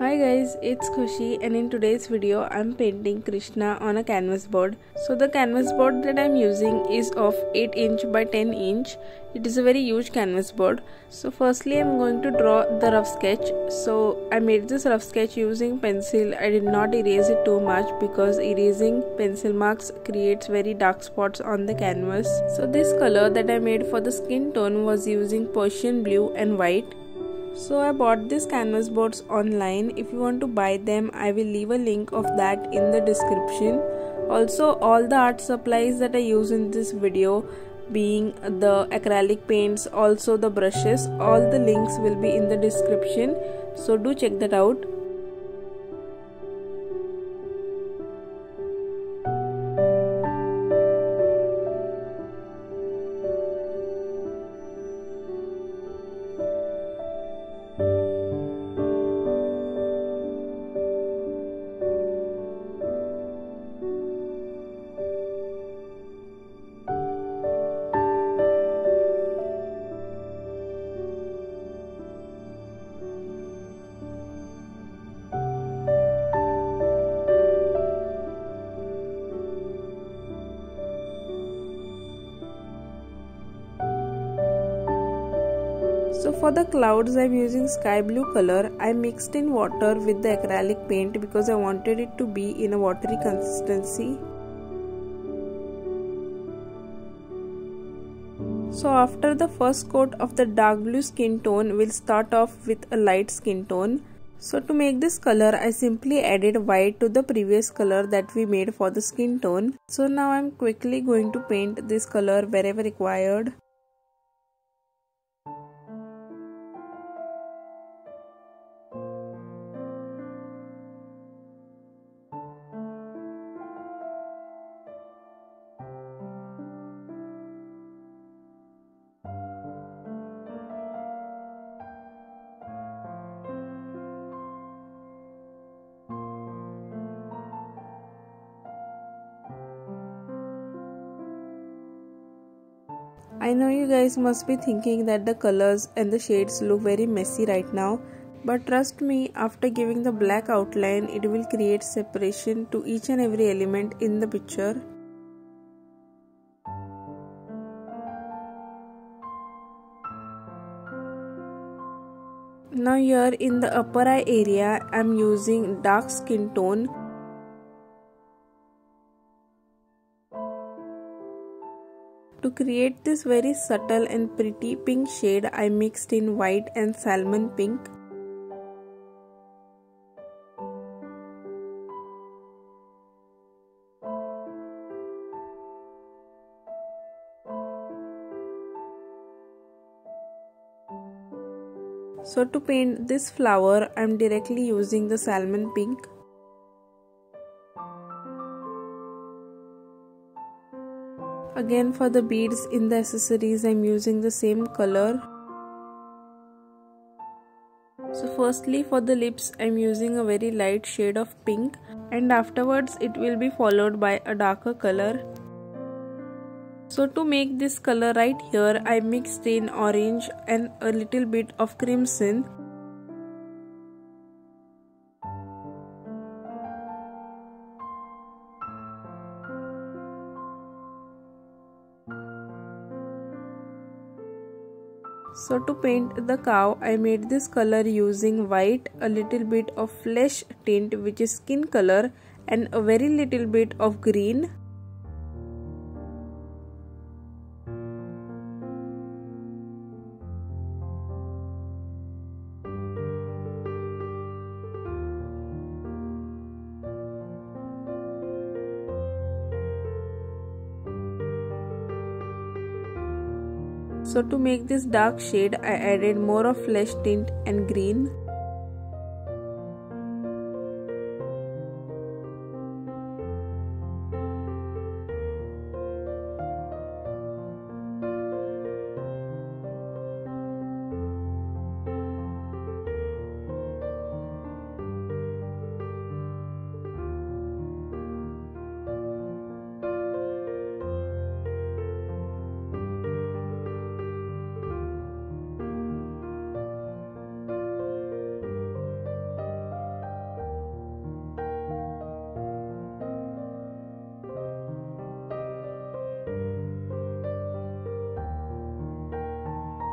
Hi guys, it's Khushi and in today's video I'm painting Krishna on a canvas board. So the canvas board that I'm using is of 8 inch by 10 inch. It is a very huge canvas board. So firstly I'm going to draw the rough sketch. So I made this rough sketch using pencil. I did not erase it too much because erasing pencil marks creates very dark spots on the canvas. So this color that I made for the skin tone was using Persian blue and white. So I bought these canvas boards online. If you want to buy them, I will leave a link of that in the description. Also, all the art supplies that I use in this video, being the acrylic paints, also the brushes, all the links will be in the description. So do check that out. So for the clouds I'm using sky blue color. I mixed in water with the acrylic paint because I wanted it to be in a watery consistency. So after the first coat of the dark blue skin tone, we'll start off with a light skin tone. So to make this color, I simply added white to the previous color that we made for the skin tone. So now I'm quickly going to paint this color wherever required. I know you guys must be thinking that the colors and the shades look very messy right now, but trust me, after giving the black outline, it will create separation to each and every element in the picture. Now here in the upper eye area, I am using dark skin tone. To create this very subtle and pretty pink shade, I mixed in white and salmon pink. So to paint this flower, I am directly using the salmon pink. Again for the beads in the accessories, I am using the same color. So firstly for the lips, I am using a very light shade of pink, and afterwards it will be followed by a darker color. So to make this color right here, I mixed in orange and a little bit of crimson. So to paint the cow, I made this color using white, a little bit of flesh tint which is skin color, and a very little bit of green. So to make this dark shade, I added more of flesh tint and green.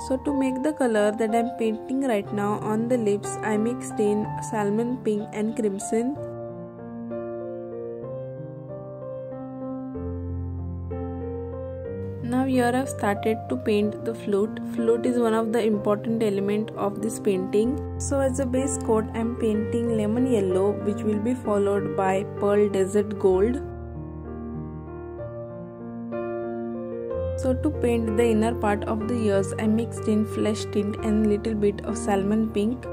So to make the color that I am painting right now on the lips, I mixed in salmon pink and crimson. Now here I have started to paint the flute. Flute is one of the important element of this painting. So as a base coat I am painting lemon yellow, which will be followed by pearl desert gold. So to paint the inner part of the ears, I mixed in flesh tint and little bit of salmon pink.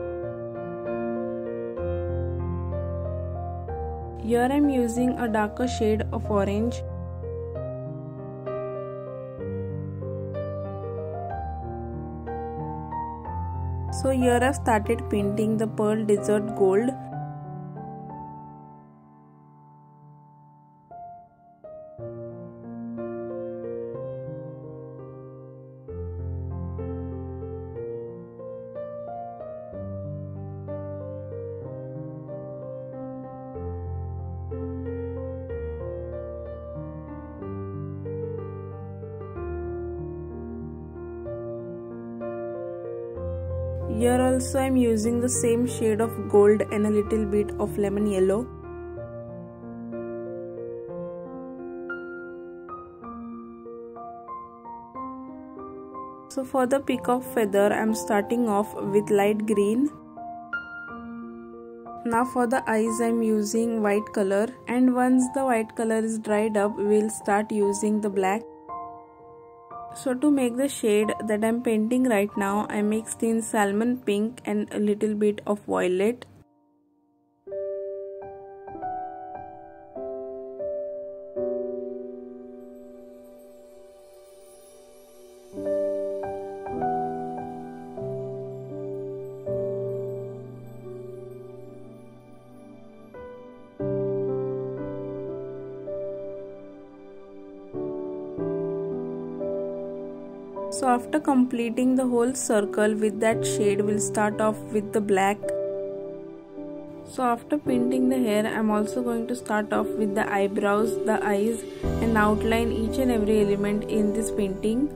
Here I am using a darker shade of orange. So here I have started painting the pearl desert gold. Here also I am using the same shade of gold and a little bit of lemon yellow. So for the peacock feather I am starting off with light green. Now for the eyes I am using white color, and once the white color is dried up we will start using the black. So to make the shade that I am painting right now, I mixed in salmon pink and a little bit of violet. So after completing the whole circle with that shade, we'll start off with the black. So after painting the hair, I'm also going to start off with the eyebrows, the eyes, and outline each and every element in this painting.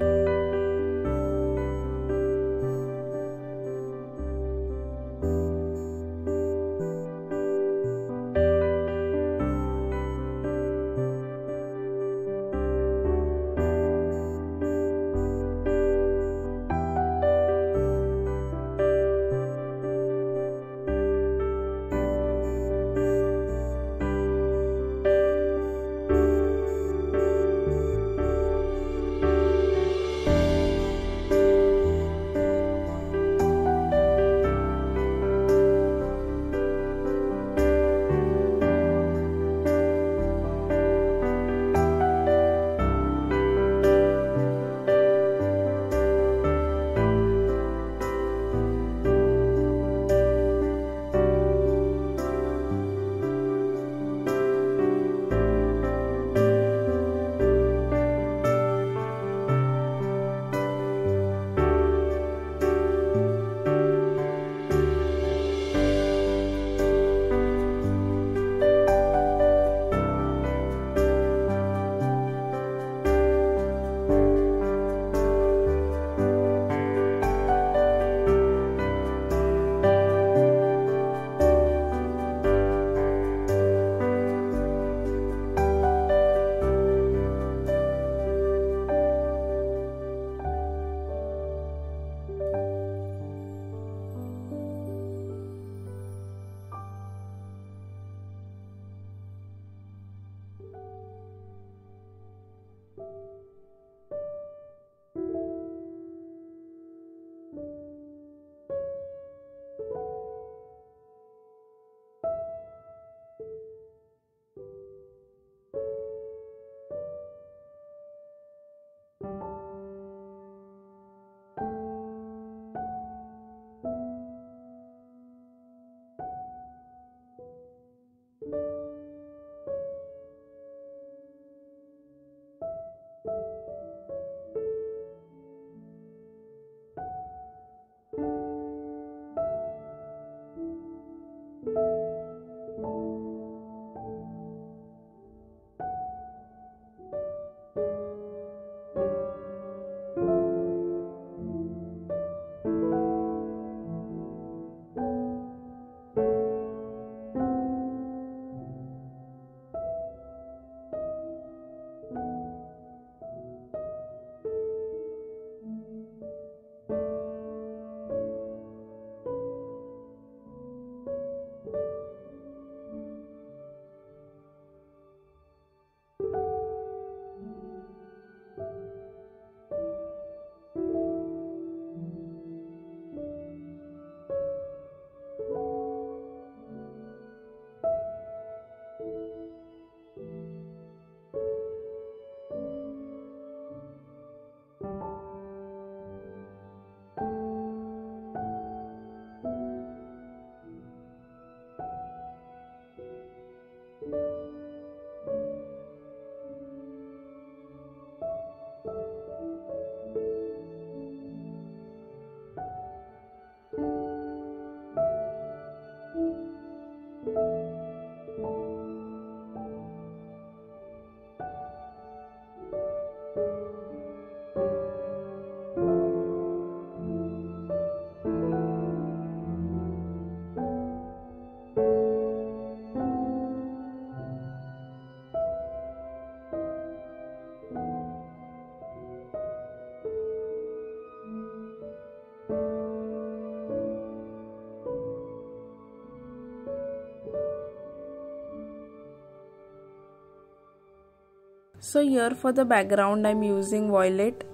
So here for the background I'm using violet.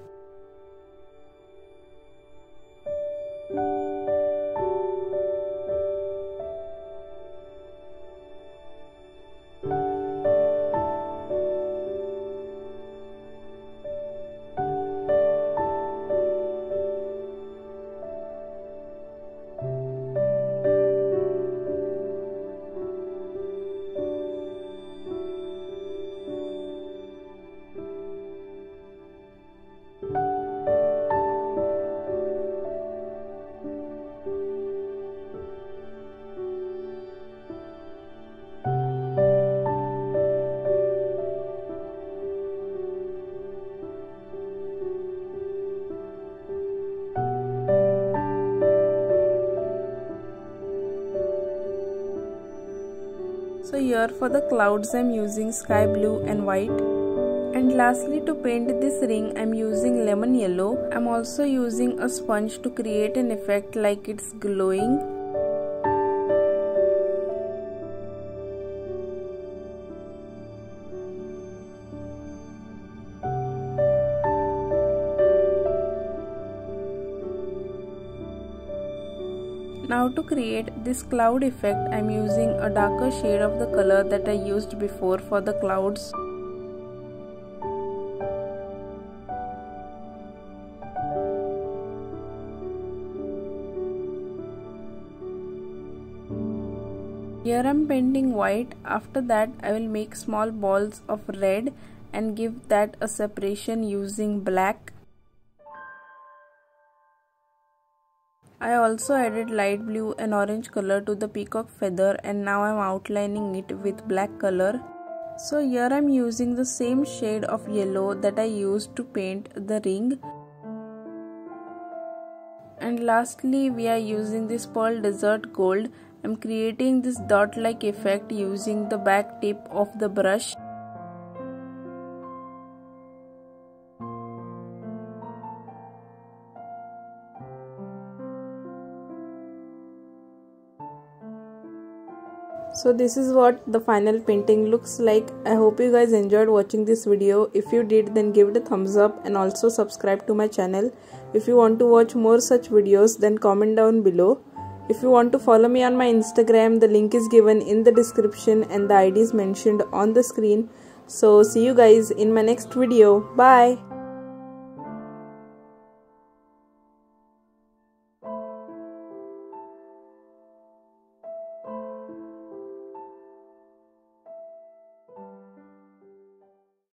So here for the clouds I'm using sky blue and white. And lastly, to paint this ring I'm using lemon yellow. I'm also using a sponge to create an effect like it's glowing. Now to create this cloud effect, I'm using a darker shade of the color that I used before for the clouds. Here I'm painting white. After that I will make small balls of red and give that a separation using black. I also added light blue and orange color to the peacock feather, and now I'm outlining it with black color. So here I'm using the same shade of yellow that I used to paint the ring. And lastly we are using this pearl desert gold. I'm creating this dot like effect using the back tip of the brush. So this is what the final painting looks like. I hope you guys enjoyed watching this video. If you did, then give it a thumbs up and also subscribe to my channel. If you want to watch more such videos, then comment down below. If you want to follow me on my Instagram, the link is given in the description and the ID is mentioned on the screen. So see you guys in my next video. Bye.